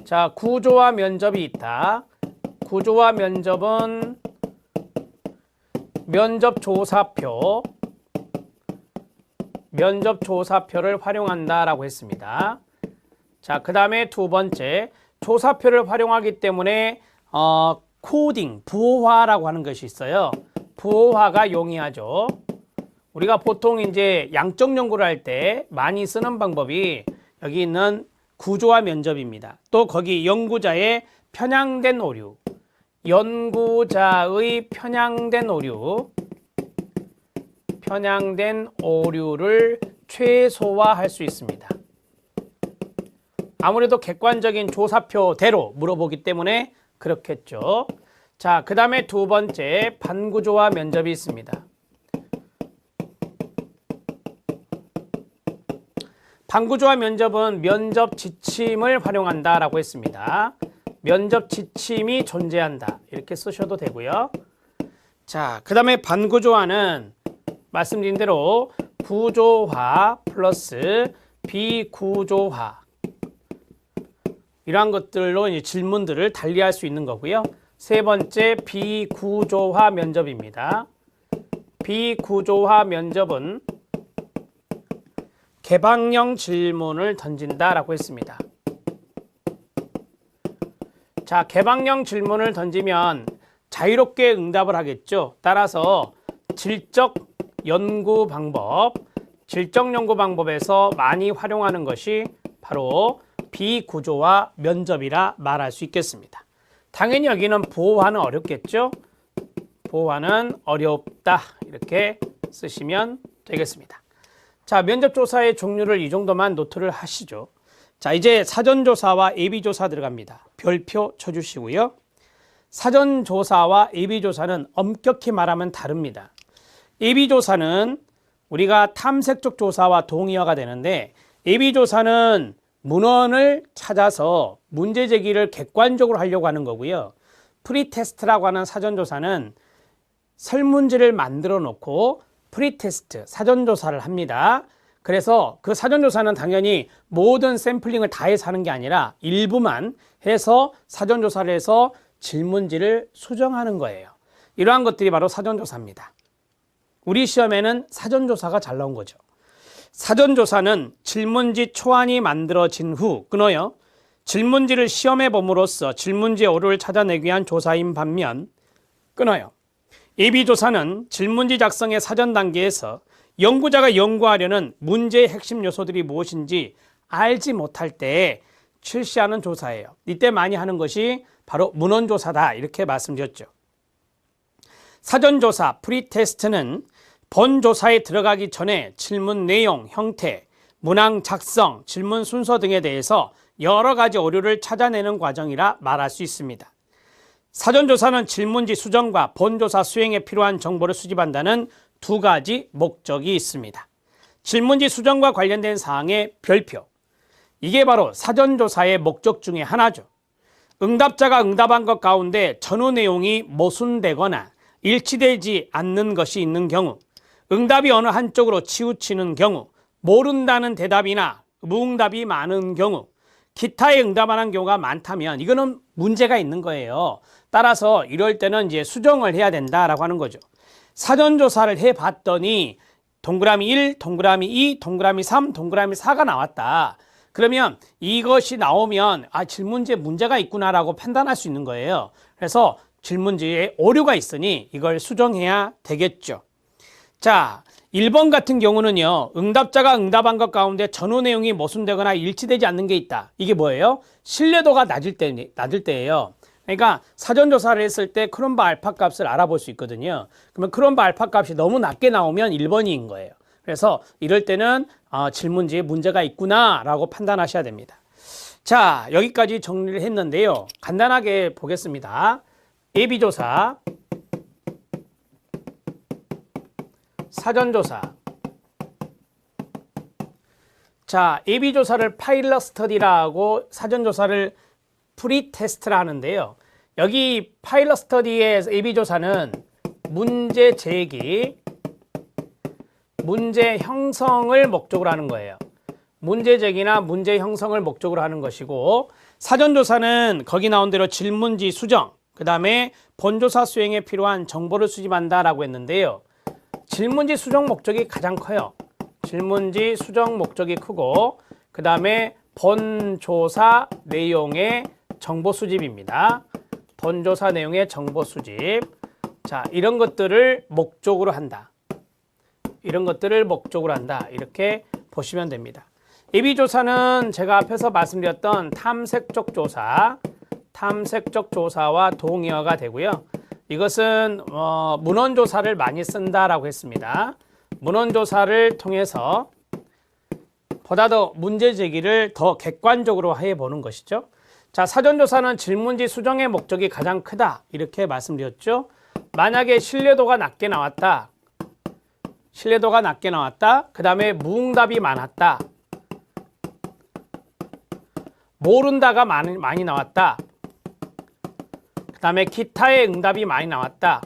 자, 구조와 면접이 있다. 구조와 면접은 면접조사표를 활용한다라고 했습니다. 자, 그 다음에 두 번째, 조사표를 활용하기 때문에 코딩, 부호화라고 하는 것이 있어요. 부호화가 용이하죠. 우리가 보통 이제 양적 연구를 할 때 많이 쓰는 방법이 여기 있는 구조와 면접입니다. 또 거기 연구자의 편향된 오류, 연구자의 편향된 오류를 최소화할 수 있습니다. 아무래도 객관적인 조사표대로 물어보기 때문에 그렇겠죠. 자, 그 다음에 두 번째, 반구조와 면접이 있습니다. 반구조와 면접은 면접 지침을 활용한다라고 했습니다. 면접 지침이 존재한다. 이렇게 쓰셔도 되고요. 자, 그 다음에 반구조화는 말씀드린 대로 구조화 플러스 비구조화, 이러한 것들로 이제 질문들을 달리할 수 있는 거고요. 세 번째, 비구조화 면접입니다. 비구조화 면접은 개방형 질문을 던진다라고 했습니다. 자, 개방형 질문을 던지면 자유롭게 응답을 하겠죠. 따라서 질적 연구 방법에서 많이 활용하는 것이 바로 비구조화 면접이라 말할 수 있겠습니다. 당연히 여기는 부호화는 어렵겠죠. 부호화는 어렵다, 이렇게 쓰시면 되겠습니다. 자, 면접조사의 종류를 이 정도만 노트를 하시죠. 자, 이제 사전조사와 예비조사 들어갑니다. 별표 쳐주시고요. 사전조사와 예비조사는 엄격히 말하면 다릅니다. 예비조사는 우리가 탐색적 조사와 동의어가 되는데, 예비조사는 문헌을 찾아서 문제 제기를 객관적으로 하려고 하는 거고요. 프리테스트라고 하는 사전조사는 설문지를 만들어 놓고 프리테스트, 사전조사를 합니다. 그래서 그 사전조사는 당연히 모든 샘플링을 다 해서 하는 게 아니라 일부만 해서 사전조사를 해서 질문지를 수정하는 거예요. 이러한 것들이 바로 사전조사입니다. 우리 시험에는 사전조사가 잘 나온 거죠. 사전조사는 질문지 초안이 만들어진 후 끊어요. 질문지를 시험해 봄으로써 질문지의 오류를 찾아내기 위한 조사인 반면 끊어요. 예비조사는 질문지 작성의 사전 단계에서 연구자가 연구하려는 문제의 핵심 요소들이 무엇인지 알지 못할 때 실시하는 조사예요. 이때 많이 하는 것이 바로 문헌조사다, 이렇게 말씀드렸죠. 사전조사, 프리테스트는 본조사에 들어가기 전에 질문 내용, 형태, 문항 작성, 질문 순서 등에 대해서 여러 가지 오류를 찾아내는 과정이라 말할 수 있습니다. 사전조사는 질문지 수정과 본조사 수행에 필요한 정보를 수집한다는 두 가지 목적이 있습니다. 질문지 수정과 관련된 사항의 별표, 이게 바로 사전조사의 목적 중에 하나죠. 응답자가 응답한 것 가운데 전후 내용이 모순되거나 일치되지 않는 것이 있는 경우, 응답이 어느 한쪽으로 치우치는 경우, 모른다는 대답이나 무응답이 많은 경우, 기타에 응답 안 한 경우가 많다면 이거는 문제가 있는 거예요. 따라서 이럴 때는 이제 수정을 해야 된다라고 하는 거죠. 사전조사를 해봤더니 동그라미 1, 동그라미 2, 동그라미 3, 동그라미 4가 나왔다. 그러면 이것이 나오면 질문지에 문제가 있구나라고 판단할 수 있는 거예요. 그래서 질문지에 오류가 있으니 이걸 수정해야 되겠죠. 자, 1번 같은 경우는요, 응답자가 응답한 것 가운데 전후 내용이 모순되거나 일치되지 않는 게 있다. 이게 뭐예요? 신뢰도가 낮을 때예요. 그러니까 사전조사를 했을 때 크롬바 알파 값을 알아볼 수 있거든요. 그러면 크롬바 알파 값이 너무 낮게 나오면 1번인 거예요. 그래서 이럴 때는 질문지에 문제가 있구나 라고 판단하셔야 됩니다. 자, 여기까지 정리를 했는데요. 간단하게 보겠습니다. 예비조사, 사전조사. 자, 예비조사를 파일럿 스터디라고 사전조사를 프리테스트라 하는데요. 여기 파일럿 스터디의 예비조사는 문제 제기, 문제 형성을 목적으로 하는 거예요. 문제제기나 문제 형성을 목적으로 하는 것이고, 사전조사는 거기 나온 대로 질문지 수정, 그 다음에 본조사 수행에 필요한 정보를 수집한다라고 했는데요. 질문지 수정 목적이 가장 커요. 질문지 수정 목적이 크고, 그 다음에 본조사 내용의 정보 수집입니다. 본조사 내용의 정보 수집. 자, 이런 것들을 목적으로 한다. 이런 것들을 목적으로 한다. 이렇게 보시면 됩니다. 예비조사는 제가 앞에서 말씀드렸던 탐색적 조사, 탐색적 조사와 동의어가 되고요. 이것은 문헌조사를 많이 쓴다라고 했습니다. 문헌조사를 통해서 보다 더 문제제기를 더 객관적으로 해보는 것이죠. 자, 사전조사는 질문지 수정의 목적이 가장 크다. 이렇게 말씀드렸죠. 만약에 신뢰도가 낮게 나왔다. 신뢰도가 낮게 나왔다. 그 다음에 무응답이 많았다. 모른다가 많이 나왔다. 그 다음에 기타의 응답이 많이 나왔다.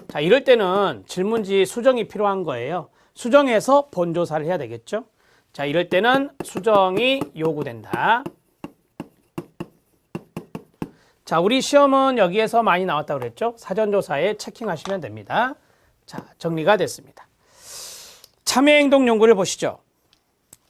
자, 이럴 때는 질문지 수정이 필요한 거예요. 수정해서 본조사를 해야 되겠죠. 자, 이럴 때는 수정이 요구된다. 자, 우리 시험은 여기에서 많이 나왔다고 그랬죠. 사전조사에 체킹하시면 됩니다. 자, 정리가 됐습니다. 참여행동 연구를 보시죠.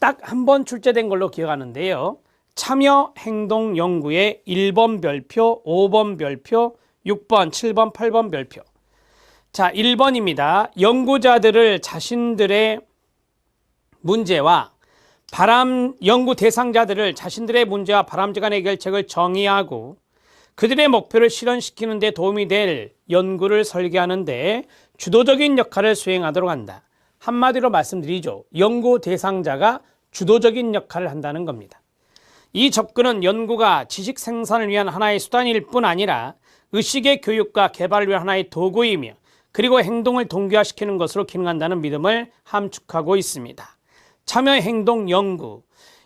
딱 한 번 출제된 걸로 기억하는데요. 참여행동 연구의 1번 별표, 5번 별표, 6번, 7번, 8번 별표. 자, 1번입니다. 연구자들을 자신들의 문제와 연구 대상자들을 자신들의 문제와 바람직한 해결책을 정의하고 그들의 목표를 실현시키는 데 도움이 될 연구를 설계하는 데 주도적인 역할을 수행하도록 한다. 한마디로 말씀드리죠. 연구 대상자가 주도적인 역할을 한다는 겁니다. 이 접근은 연구가 지식 생산을 위한 하나의 수단일 뿐 아니라 의식의 교육과 개발을 위한 하나의 도구이며 그리고 행동을 동기화시키는 것으로 기능한다는 믿음을 함축하고 있습니다. 참여행동 연구,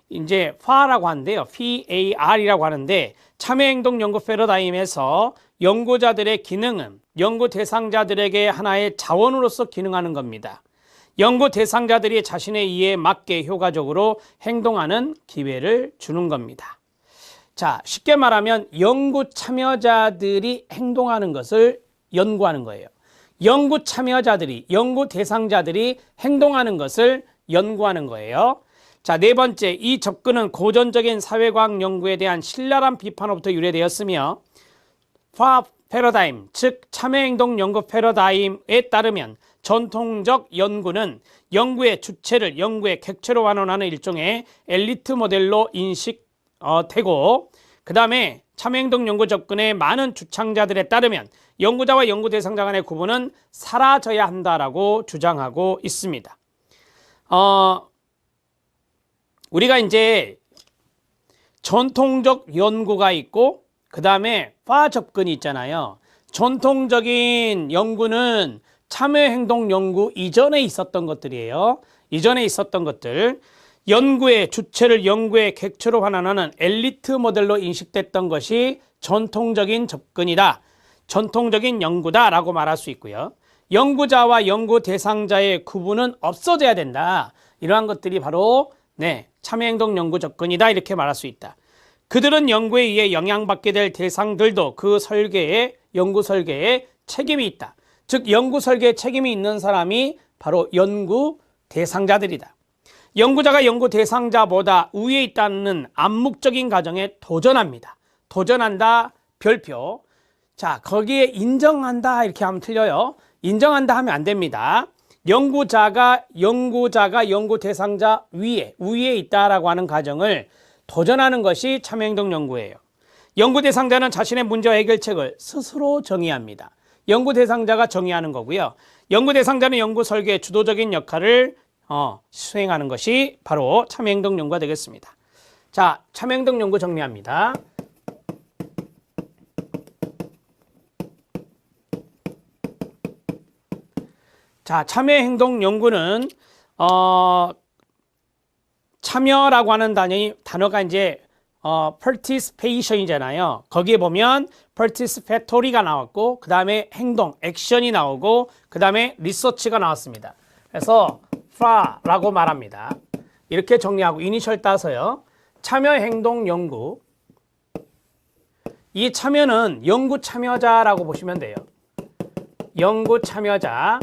이제 FAR라고 하는데요. FAR이라고 하는데 참여행동 연구 패러다임에서 연구자들의 기능은 연구 대상자들에게 하나의 자원으로서 기능하는 겁니다. 연구 대상자들이 자신의 이해에 맞게 효과적으로 행동하는 기회를 주는 겁니다. 자, 쉽게 말하면 연구 참여자들이 행동하는 것을 연구하는 거예요. 연구 참여자들이, 연구 대상자들이 행동하는 것을 연구하는 거예요. 자, 네 번째, 이 접근은 고전적인 사회과학 연구에 대한 신랄한 비판으로부터 유래되었으며 패러다임, 즉 참여행동 연구 패러다임에 따르면 전통적 연구는 연구의 주체를 연구의 객체로 환원하는 일종의 엘리트 모델로 인식되고 그 다음에 참여행동 연구 접근의 많은 주창자들에 따르면 연구자와 연구 대상자 간의 구분은 사라져야 한다라고 주장하고 있습니다. 우리가 이제 전통적 연구가 있고 그 다음에 파 접근이 있잖아요. 전통적인 연구는 참여행동 연구 이전에 있었던 것들이에요. 이전에 있었던 것들. 연구의 주체를 연구의 객체로 환원하는 엘리트 모델로 인식됐던 것이 전통적인 접근이다. 전통적인 연구다라고 말할 수 있고요. 연구자와 연구 대상자의 구분은 없어져야 된다. 이러한 것들이 바로 참여행동 연구 접근이다. 이렇게 말할 수 있다. 그들은 연구에 의해 영향받게 될 대상들도 그 연구 설계에 책임이 있다. 즉 연구 설계에 책임이 있는 사람이 바로 연구 대상자들이다. 연구자가 연구 대상자보다 우위에 있다는 암묵적인 가정에 도전합니다. 도전한다 별표. 자, 거기에 인정한다 이렇게 하면 틀려요. 인정한다 하면 안 됩니다. 연구자가 연구 대상자 위에 있다라고 하는 가정을 도전하는 것이 참여행동 연구예요. 연구 대상자는 자신의 문제와 해결책을 스스로 정의합니다. 연구 대상자가 정의하는 거고요. 연구 대상자는 연구 설계의 주도적인 역할을 수행하는 것이 바로 참여행동 연구가 되겠습니다. 자, 참여행동 연구 정리합니다. 자, 참여행동 연구는 참여라고 하는 단어가 이제 participation이잖아요. 거기에 보면 participatory가 나왔고 그 다음에 행동, 액션이 나오고 그 다음에 research가 나왔습니다. 그래서 FAR라고 말합니다. 이렇게 정리하고 이니셜 따서요. 참여행동 연구. 이 참여는 연구 참여자라고 보시면 돼요. 연구 참여자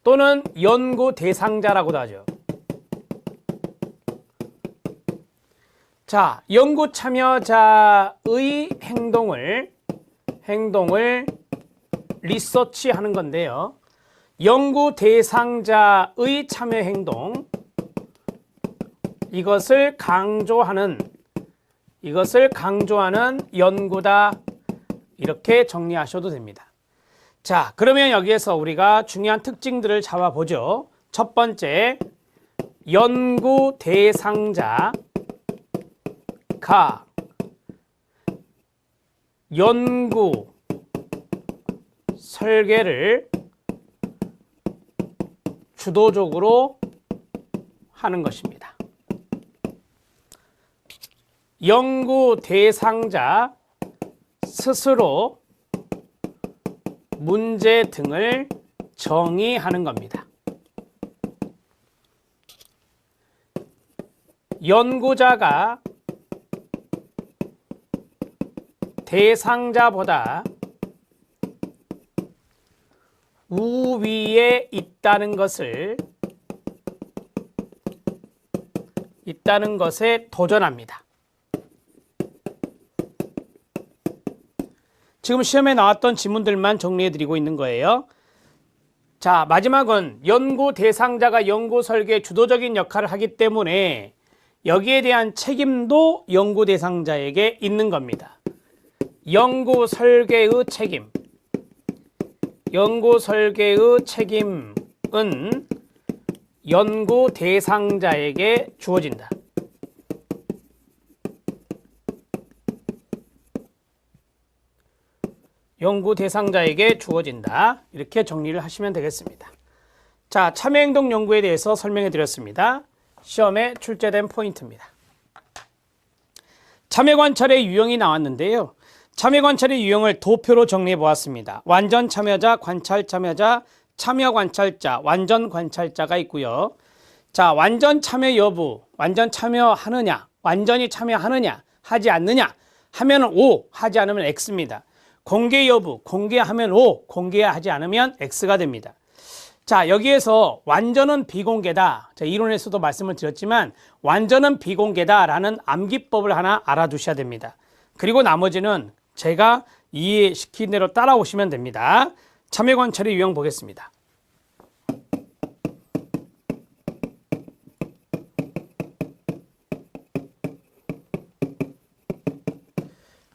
또는 연구 대상자라고도 하죠. 자, 연구 참여자의 행동을 리서치하는 건데요. 연구 대상자의 참여 행동, 이것을 강조하는 연구다. 이렇게 정리하셔도 됩니다. 자, 그러면 여기에서 우리가 중요한 특징들을 잡아보죠. 첫 번째, 연구 대상자가 연구 설계를 주도적으로 하는 것입니다. 연구 대상자 스스로 문제 등을 정의하는 겁니다. 연구자가 대상자보다 우위에 있다는 것에 도전합니다. 지금 시험에 나왔던 지문들만 정리해드리고 있는 거예요. 자, 마지막은 연구 대상자가 연구 설계에 주도적인 역할을 하기 때문에 여기에 대한 책임도 연구 대상자에게 있는 겁니다. 연구 설계의 책임. 연구 설계의 책임은 연구 대상자에게 주어진다. 연구 대상자에게 주어진다. 이렇게 정리를 하시면 되겠습니다. 자, 참여행동 연구에 대해서 설명해 드렸습니다. 시험에 출제된 포인트입니다. 참여관찰의 유형이 나왔는데요. 참여관찰의 유형을 도표로 정리해 보았습니다. 완전 참여자, 관찰 참여자, 참여 관찰자, 완전 관찰자가 있고요. 자, 완전 참여 여부, 완전 참여하느냐, 완전히 참여하느냐, 하지 않느냐 하면 O, 하지 않으면 X입니다. 공개 여부, 공개하면 O, 공개하지 않으면 X가 됩니다. 자, 여기에서 완전은 비공개다. 자, 이론에서도 말씀을 드렸지만 완전은 비공개다라는 암기법을 하나 알아두셔야 됩니다. 그리고 나머지는 제가 이해시킨 대로 따라오시면 됩니다. 참여관찰의 유형 보겠습니다.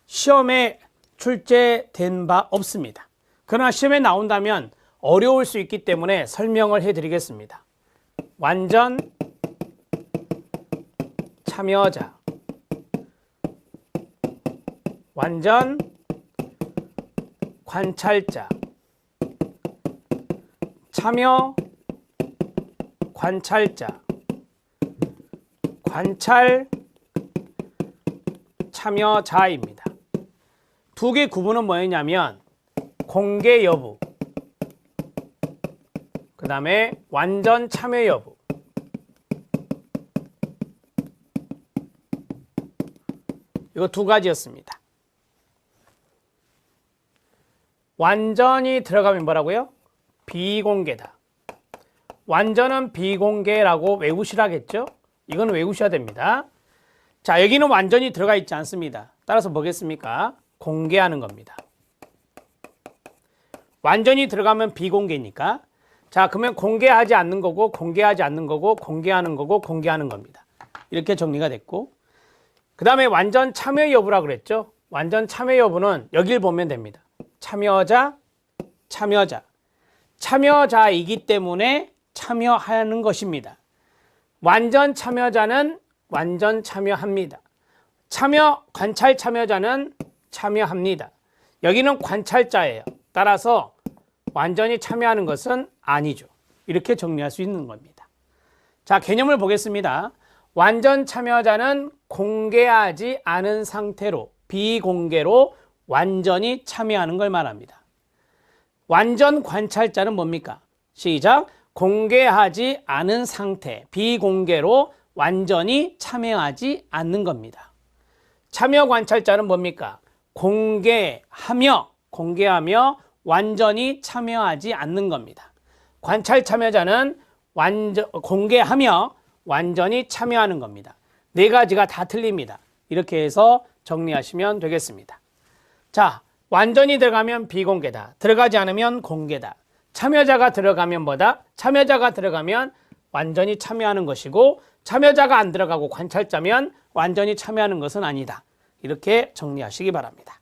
시험에 출제된 바 없습니다. 그러나 시험에 나온다면 어려울 수 있기 때문에 설명을 해드리겠습니다. 완전 참여자, 완전 관찰자, 참여 관찰자, 관찰 참여자입니다. 두 개 구분은 뭐였냐면 공개 여부, 그 다음에 완전 참여 여부. 이거 두 가지였습니다. 완전히 들어가면 뭐라고요? 비공개다. 완전은 비공개라고 외우시라겠죠? 이건 외우셔야 됩니다. 자, 여기는 완전히 들어가 있지 않습니다. 따라서 뭐겠습니까? 공개하는 겁니다. 완전히 들어가면 비공개니까. 자, 그러면 공개하지 않는 거고, 공개하지 않는 거고, 공개하는 거고, 공개하는 겁니다. 이렇게 정리가 됐고, 그 다음에 완전 참여 여부라 그랬죠? 완전 참여 여부는 여길 보면 됩니다. 참여자, 참여자. 참여자이기 때문에 참여하는 것입니다. 완전 참여자는 완전 참여합니다. 관찰 참여자는 참여합니다. 여기는 관찰자예요. 따라서 완전히 참여하는 것은 아니죠. 이렇게 정리할 수 있는 겁니다. 자, 개념을 보겠습니다. 완전 참여자는 공개하지 않은 상태로 비공개로 완전히 참여하는 걸 말합니다. 완전 관찰자는 뭡니까? 시작. 공개하지 않은 상태, 비공개로 완전히 참여하지 않는 겁니다. 참여 관찰자는 뭡니까? 공개하며 완전히 참여하지 않는 겁니다. 관찰 참여자는 공개하며 완전히 참여하는 겁니다. 네 가지가 다 틀립니다. 이렇게 해서 정리하시면 되겠습니다. 자, 완전히 들어가면 비공개다. 들어가지 않으면 공개다. 참여자가 들어가면 뭐다? 참여자가 들어가면 완전히 참여하는 것이고, 참여자가 안 들어가고 관찰자면 완전히 참여하는 것은 아니다. 이렇게 정리하시기 바랍니다.